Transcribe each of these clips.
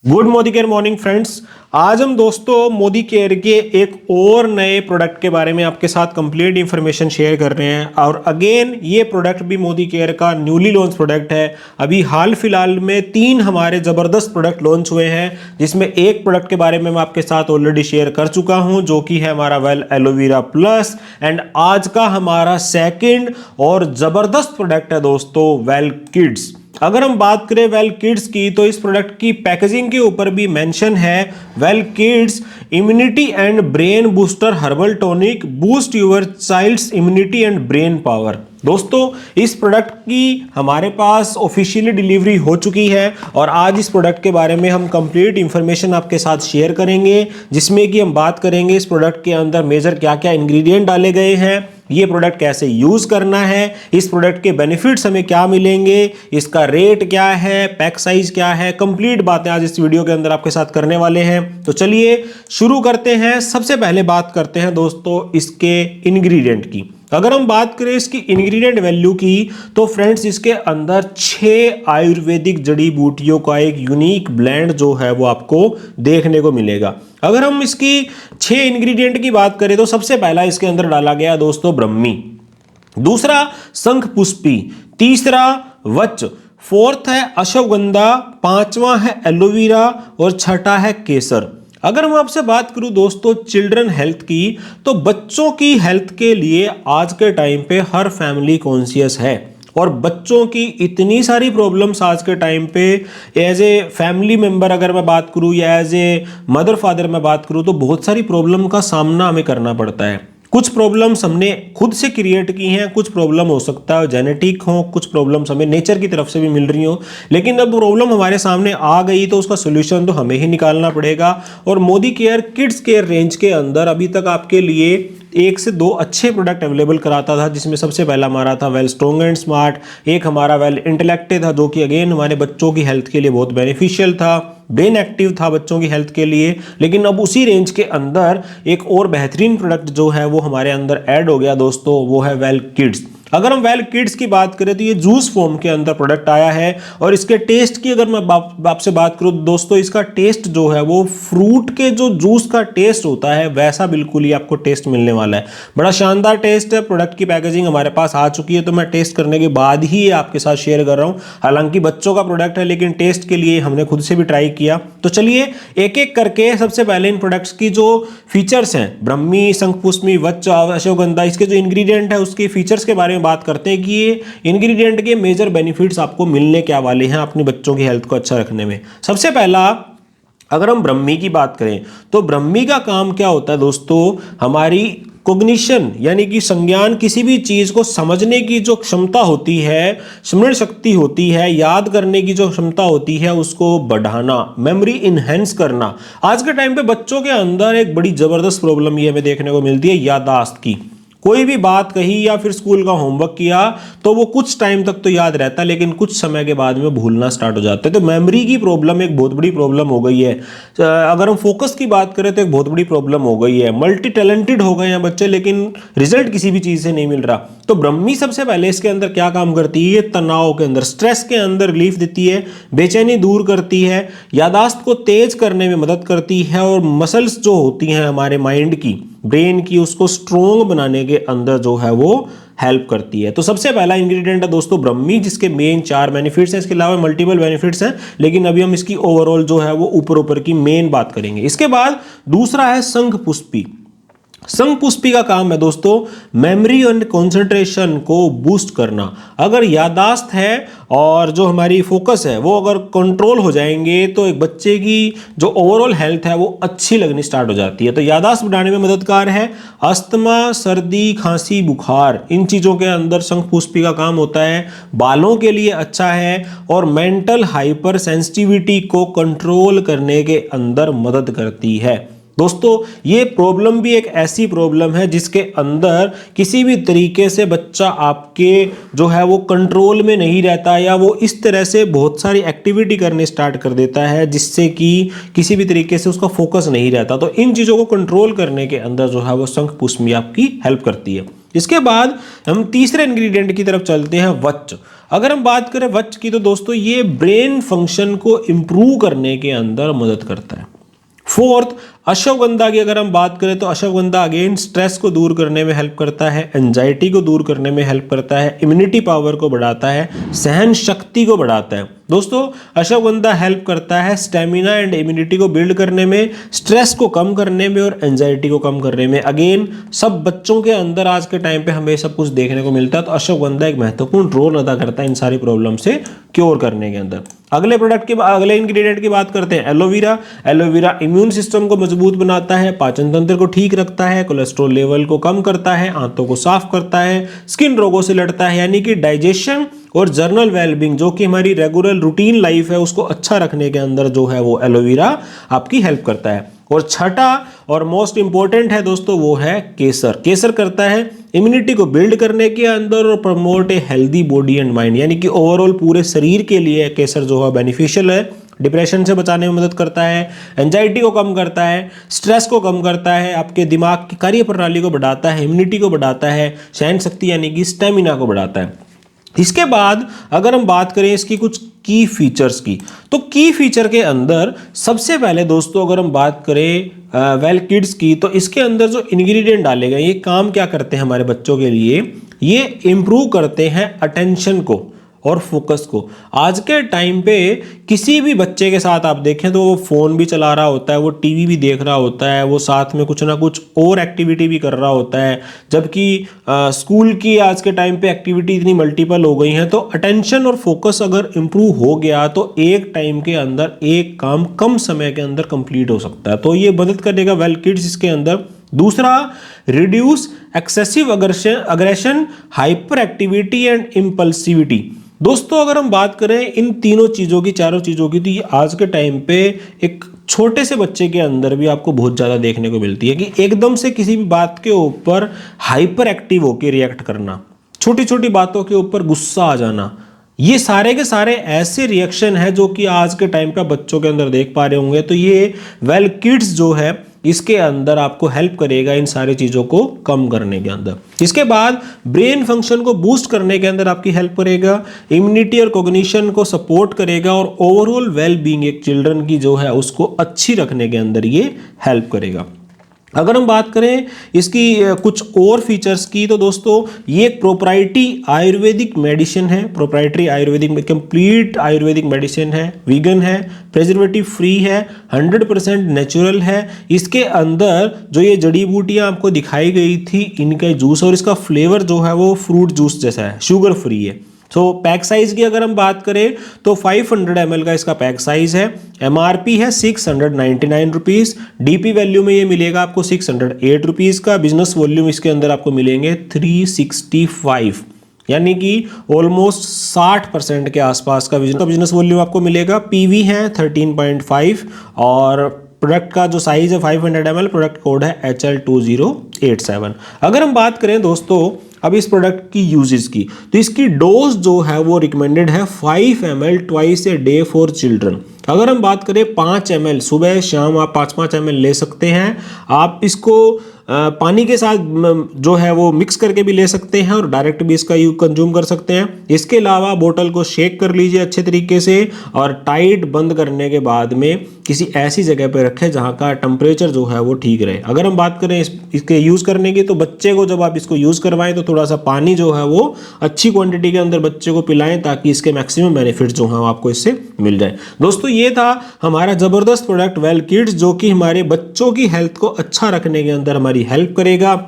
Good Modi care morning friends. आज हम दोस्तों मोदी केयर के एक और नए प्रोडक्ट के बारे में आपके साथ कंप्लीट इंफॉर्मेशन शेयर कर रहे हैं। और अगेन ये प्रोडक्ट भी मोदी केयर का न्यूली लॉन्च प्रोडक्ट है। अभी हाल फिलहाल में 3 हमारे ज़बरदस्त प्रोडक्ट लॉन्च हुए हैं, जिसमें एक प्रोडक्ट के बारे में मैं आपके साथ ऑलरेडी शेयर कर चुका हूं, जो कि है हमारा वेल एलोवेरा प्लस। एंड आज का हमारा सेकेंड और ज़बरदस्त प्रोडक्ट है दोस्तों वेल किड्स। अगर हम बात करें वेल किड्स की, तो इस प्रोडक्ट की पैकेजिंग के ऊपर भी मेंशन है well kids immunity and brain booster herbal tonic boost your child's immunity and brain power. दोस्तों इस प्रोडक्ट की हमारे पास ऑफिशियली डिलीवरी हो चुकी है और आज इस प्रोडक्ट के बारे में हम कंप्लीट इंफॉर्मेशन आपके साथ शेयर करेंगे, जिसमें कि हम बात करेंगे इस प्रोडक्ट के अंदर मेजर क्या क्या इंग्रेडिएंट डाले गए हैं, ये प्रोडक्ट कैसे यूज करना है, इस प्रोडक्ट के बेनिफिट्स हमें क्या मिलेंगे, इसका रेट क्या है, पैक साइज क्या है, कंप्लीट बातें आज इस वीडियो के अंदर आपके साथ करने वाले हैं। तो चलिए शुरू करते हैं। सबसे पहले बात करते हैं दोस्तों इसके इंग्रेडिएंट की। अगर हम बात करें इसकी इंग्रेडिएंट वैल्यू की, तो फ्रेंड्स इसके अंदर 6 आयुर्वेदिक जड़ी बूटियों का एक यूनिक ब्लेंड जो है वो आपको देखने को मिलेगा। अगर हम इसकी 6 इंग्रेडिएंट की बात करें, तो सबसे पहला इसके अंदर डाला गया दोस्तों ब्रह्मी, दूसरा शंख पुष्पी, तीसरा वच, फोर्थ है अश्वगंधा, पांचवा है एलोवेरा और छठा है केसर। अगर मैं आपसे बात करूं दोस्तों चिल्ड्रन हेल्थ की, तो बच्चों की हेल्थ के लिए आज के टाइम पे हर फैमिली कॉन्शियस है और बच्चों की इतनी सारी प्रॉब्लम्स आज के टाइम पे एज ए फैमिली मेंबर अगर मैं बात करूं या एज ए मदर फादर मैं बात करूं, तो बहुत सारी प्रॉब्लम का सामना हमें करना पड़ता है। कुछ प्रॉब्लम्स हमने खुद से क्रिएट की हैं, कुछ प्रॉब्लम हो सकता है जेनेटिक हो, कुछ प्रॉब्लम्स हमें नेचर की तरफ से भी मिल रही हो, लेकिन अब प्रॉब्लम हमारे सामने आ गई तो उसका सोल्यूशन तो हमें ही निकालना पड़ेगा। और Modi care kids care range के अंदर अभी तक आपके लिए 1 से 2 अच्छे प्रोडक्ट अवेलेबल कराता था, जिसमें सबसे पहला हमारा था वेल स्ट्रॉन्ग एंड स्मार्ट, एक हमारा वेल इंटेलेक्टे था जो कि अगेन हमारे बच्चों की हेल्थ के लिए बहुत बेनिफिशियल था, ब्रेन एक्टिव था बच्चों की हेल्थ के लिए। लेकिन अब उसी रेंज के अंदर एक और बेहतरीन प्रोडक्ट जो है वो हमारे अंदर ऐड हो गया दोस्तों, वो है वेल किड्स। अगर हम वेल किड्स की बात करें तो ये जूस फॉर्म के अंदर प्रोडक्ट आया है और इसके टेस्ट की अगर मैं आपसे बात करूं दोस्तों, इसका टेस्ट जो है वो फ्रूट के जो जूस का टेस्ट होता है वैसा बिल्कुल ही आपको टेस्ट मिलने वाला है। बड़ा शानदार टेस्ट है। प्रोडक्ट की पैकेजिंग हमारे पास आ चुकी है, तो मैं टेस्ट करने के बाद ही आपके साथ शेयर कर रहा हूं। हालांकि बच्चों का प्रोडक्ट है, लेकिन टेस्ट के लिए हमने खुद से भी ट्राई किया। तो चलिए एक एक करके सबसे पहले इन प्रोडक्ट्स की जो फीचर्स हैं, ब्रह्मी, शंखपुष्पी, वच, अश्वगंधा, इसके जो इंग्रेडिएंट है उसके फीचर्स के बारे में बात करते हैं कि ये इंग्रेडिएंट के मेजर बेनिफिट्स आपको मिलने क्या वाले हैं अपने बच्चों की हेल्थ को अच्छा रखने में। सबसे पहला अगर हम ब्रह्मी की बात करें, तो ब्रह्मी का काम क्या होता है दोस्तों, हमारी कॉग्निशन यानी कि संज्ञान, किसी भी चीज को समझने की जो क्षमता होती है, स्मरण शक्ति होती है, याद करने की जो क्षमता होती है, उसको बढ़ाना, मेमोरी इनहेंस करना। आज के टाइम पे बच्चों के अंदर एक बड़ी जबरदस्त प्रॉब्लम ये हमें देखने को मिलती है याददाश्त की। कोई भी बात कही या फिर स्कूल का होमवर्क किया तो वो कुछ टाइम तक तो याद रहता है, लेकिन कुछ समय के बाद में भूलना स्टार्ट हो जाता है। तो मेमोरी की प्रॉब्लम एक बहुत बड़ी प्रॉब्लम हो गई है। अगर हम फोकस की बात करें तो एक बहुत बड़ी प्रॉब्लम हो गई है। मल्टी टैलेंटेड हो गए हैं बच्चे, लेकिन रिजल्ट किसी भी चीज़ से नहीं मिल रहा। तो ब्रह्मी सबसे पहले इसके अंदर क्या काम करती है, ये तनाव के अंदर, स्ट्रेस के अंदर रिलीफ देती है, बेचैनी दूर करती है, याददाश्त को तेज करने में मदद करती है और मसल्स जो होती हैं हमारे माइंड की, ब्रेन की, उसको स्ट्रोंग बनाने के अंदर जो है वो हेल्प करती है। तो सबसे पहला इंग्रेडिएंट है दोस्तों ब्रह्मी, जिसके मेन 4 बेनिफिट्स हैं। इसके अलावा मल्टीपल बेनिफिट्स हैं, लेकिन अभी हम इसकी ओवरऑल जो है वो ऊपर की मेन बात करेंगे। इसके बाद दूसरा है शंख पुष्पी। शंख पुष्पी का काम है दोस्तों मेमोरी एंड कंसंट्रेशन को बूस्ट करना। अगर याददाश्त है और जो हमारी फोकस है वो अगर कंट्रोल हो जाएंगे, तो एक बच्चे की जो ओवरऑल हेल्थ है वो अच्छी लगनी स्टार्ट हो जाती है। तो याददाश्त बढ़ाने में मददगार है। अस्थमा, सर्दी, खांसी, बुखार, इन चीज़ों के अंदर शंख पुष्पी का काम होता है। बालों के लिए अच्छा है और मेंटल हाइपर सेंसिटिविटी को कंट्रोल करने के अंदर मदद करती है। दोस्तों ये प्रॉब्लम भी एक ऐसी प्रॉब्लम है जिसके अंदर किसी भी तरीके से बच्चा आपके जो है वो कंट्रोल में नहीं रहता, या वो इस तरह से बहुत सारी एक्टिविटी करने स्टार्ट कर देता है जिससे कि किसी भी तरीके से उसका फोकस नहीं रहता। तो इन चीज़ों को कंट्रोल करने के अंदर जो है वो शंख पुष्पी आपकी हेल्प करती है। इसके बाद हम तीसरे इंग्रेडिएंट की तरफ चलते हैं, वच। अगर हम बात करें वच की तो दोस्तों ये ब्रेन फंक्शन को इंप्रूव करने के अंदर मदद करता है। फोर्थ, अश्वगंधा की अगर हम बात करें तो अश्वगंधा अगेन स्ट्रेस को दूर करने में हेल्प करता है, एंजाइटी को दूर करने में हेल्प करता है, इम्यूनिटी पावर को बढ़ाता है, सहन शक्ति को बढ़ाता है। दोस्तों अश्वगंधा हेल्प करता है स्टेमिना एंड इम्यूनिटी को बिल्ड करने में, स्ट्रेस को कम करने में और एंजाइटी को कम करने में। अगेन सब बच्चों के अंदर आज के टाइम पे हमें सब कुछ देखने को मिलता है, तो अश्वगंधा एक महत्वपूर्ण रोल अदा करता है इन सारी प्रॉब्लम से क्योर करने के अंदर। अगले प्रोडक्ट के अगले इंग्रेडिएंट की बात करते हैं, एलोवेरा। एलोवेरा इम्यून सिस्टम को मजबूत बनाता है, पाचन तंत्र को ठीक रखता है, कोलेस्ट्रॉल लेवल को कम करता है, आंतों को साफ करता है, स्किन रोगों से लड़ता है, यानी कि डाइजेशन और जर्नल वेलबींग जो कि हमारी रेगुलर रूटीन लाइफ है उसको अच्छा रखने के अंदर जो है वो एलोवेरा आपकी हेल्प करता है। और छठा और मोस्ट इंपॉर्टेंट है दोस्तों वो है केसर। केसर करता है इम्यूनिटी को बिल्ड करने के अंदर और promote a healthy body and mind, यानी कि ओवरऑल पूरे शरीर के लिए केसर जो है बेनिफिशियल है। डिप्रेशन से बचाने में मदद करता है, एंजाइटी को कम करता है, स्ट्रेस को कम करता है, आपके दिमाग की कार्य प्रणाली को बढ़ाता है, इम्यूनिटी को बढ़ाता है, सहन शक्ति यानी कि स्टेमिना को बढ़ाता है। इसके बाद अगर हम बात करें इसकी कुछ की फीचर्स की, तो की फीचर के अंदर सबसे पहले दोस्तों अगर हम बात करें वेल किड्स की, तो इसके अंदर जो इंग्रेडिएंट डाले गए ये काम क्या करते हैं हमारे बच्चों के लिए, ये इम्प्रूव करते हैं अटेंशन को और फोकस को। आज के टाइम पे किसी भी बच्चे के साथ आप देखें तो वो फ़ोन भी चला रहा होता है, वो टीवी भी देख रहा होता है, वो साथ में कुछ ना कुछ और एक्टिविटी भी कर रहा होता है, जबकि स्कूल की आज के टाइम पे एक्टिविटी इतनी मल्टीपल हो गई हैं। तो अटेंशन और फोकस अगर इम्प्रूव हो गया तो एक टाइम के अंदर एक काम कम समय के अंदर कंप्लीट हो सकता है, तो ये मदद करेगा वेल किड्स इसके अंदर। दूसरा, reduce excessive aggression, hyper activity and impulsivity. दोस्तों अगर हम बात करें इन तीनों चीज़ों की, चारों चीज़ों की, तो ये आज के टाइम पे एक छोटे से बच्चे के अंदर भी आपको बहुत ज़्यादा देखने को मिलती है कि एकदम से किसी भी बात के ऊपर हाइपर एक्टिव होकर रिएक्ट करना, छोटी छोटी बातों के ऊपर गुस्सा आ जाना, ये सारे के सारे ऐसे रिएक्शन है जो कि आज के टाइम पे बच्चों के अंदर देख पा रहे होंगे। तो ये वेल किड्स जो है इसके अंदर आपको हेल्प करेगा इन सारी चीज़ों को कम करने के अंदर। इसके बाद ब्रेन फंक्शन को बूस्ट करने के अंदर आपकी हेल्प करेगा, इम्यूनिटी और कॉग्निशन को सपोर्ट करेगा और ओवरऑल वेल बीइंग एक चिल्ड्रन की जो है उसको अच्छी रखने के अंदर ये हेल्प करेगा। अगर हम बात करें इसकी कुछ और फीचर्स की, तो दोस्तों ये एक प्रोप्राइटरी आयुर्वेदिक मेडिसिन है, proprietary Ayurvedic complete Ayurvedic medicine है, वीगन है, प्रिजर्वेटिव फ्री है, 100% नेचुरल है। इसके अंदर जो ये जड़ी बूटियां आपको दिखाई गई थी इनका जूस और इसका फ्लेवर जो है वो फ्रूट जूस जैसा है, शुगर फ्री है। तो पैक साइज की अगर हम बात करें तो 500 ml का इसका पैक साइज है, एमआरपी है 699 रुपीज़, डीपी वैल्यू में ये मिलेगा आपको 608 रुपीज़ का, बिजनेस वॉल्यूम इसके अंदर आपको मिलेंगे 365, यानी कि ऑलमोस्ट 60% के आसपास का बिजनेस वॉल्यूम आपको मिलेगा। पीवी है 13.5 और प्रोडक्ट का जो साइज है 500 ml, प्रोडक्ट कोड है HL2087। अगर हम बात करें दोस्तों अब इस प्रोडक्ट की यूजेस की, तो इसकी डोज जो है वो रिकमेंडेड है 5 ml twice a day for children. अगर हम बात करें 5 ml सुबह शाम आप 5-5 ml ले सकते हैं। आप इसको पानी के साथ जो है वो मिक्स करके भी ले सकते हैं और डायरेक्ट भी इसका यूज कंज्यूम कर सकते हैं। इसके अलावा बोतल को शेक कर लीजिए अच्छे तरीके से और टाइट बंद करने के बाद में किसी ऐसी जगह पे रखें जहाँ का टेम्परेचर जो है वो ठीक रहे। अगर हम बात करें इसके यूज़ करने की, तो बच्चे को जब आप इसको यूज़ करवाएं तो थोड़ा सा पानी जो है वो अच्छी क्वांटिटी के अंदर बच्चे को पिलाएं ताकि इसके मैक्सिमम बेनिफिट जो हैं आपको इससे मिल जाए। दोस्तों ये था हमारा ज़बरदस्त प्रोडक्ट वेल किड्स, जो कि हमारे बच्चों की हेल्थ को अच्छा रखने के अंदर हमारी हेल्प करेगा।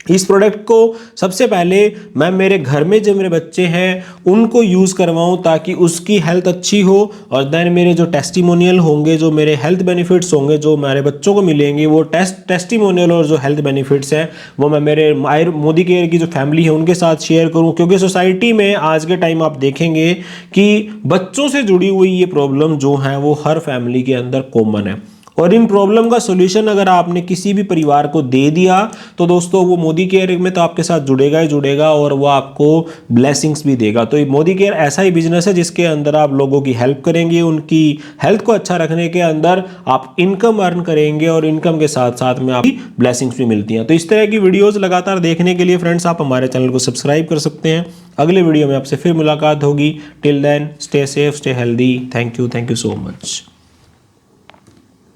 इस प्रोडक्ट को सबसे पहले मैं मेरे घर में जो मेरे बच्चे हैं उनको यूज़ करवाऊं ताकि उसकी हेल्थ अच्छी हो, और देन मेरे जो टेस्टिमोनियल होंगे, जो मेरे हेल्थ बेनिफिट्स होंगे जो हमारे बच्चों को मिलेंगे, वो टेस्टिमोनियल और जो हेल्थ बेनिफिट्स हैं वो मैं मेरे मोदी केयर की जो फैमिली है उनके साथ शेयर करूं। क्योंकि सोसाइटी में आज के टाइम आप देखेंगे कि बच्चों से जुड़ी हुई ये प्रॉब्लम जो है वो हर फैमिली के अंदर कॉमन है और इन प्रॉब्लम का सॉल्यूशन अगर आपने किसी भी परिवार को दे दिया तो दोस्तों वो मोदी केयर में तो आपके साथ जुड़ेगा ही जुड़ेगा और वो आपको ब्लेसिंग्स भी देगा। तो ये मोदी केयर ऐसा ही बिजनेस है जिसके अंदर आप लोगों की हेल्प करेंगे, उनकी हेल्थ को अच्छा रखने के अंदर आप इनकम अर्न करेंगे और इनकम के साथ साथ में आपकी ब्लेसिंग्स भी मिलती हैं। तो इस तरह की वीडियोस लगातार देखने के लिए फ्रेंड्स आप हमारे चैनल को सब्सक्राइब कर सकते हैं। अगले वीडियो में आपसे फिर मुलाकात होगी। Till then stay safe, stay healthy. Thank you so much.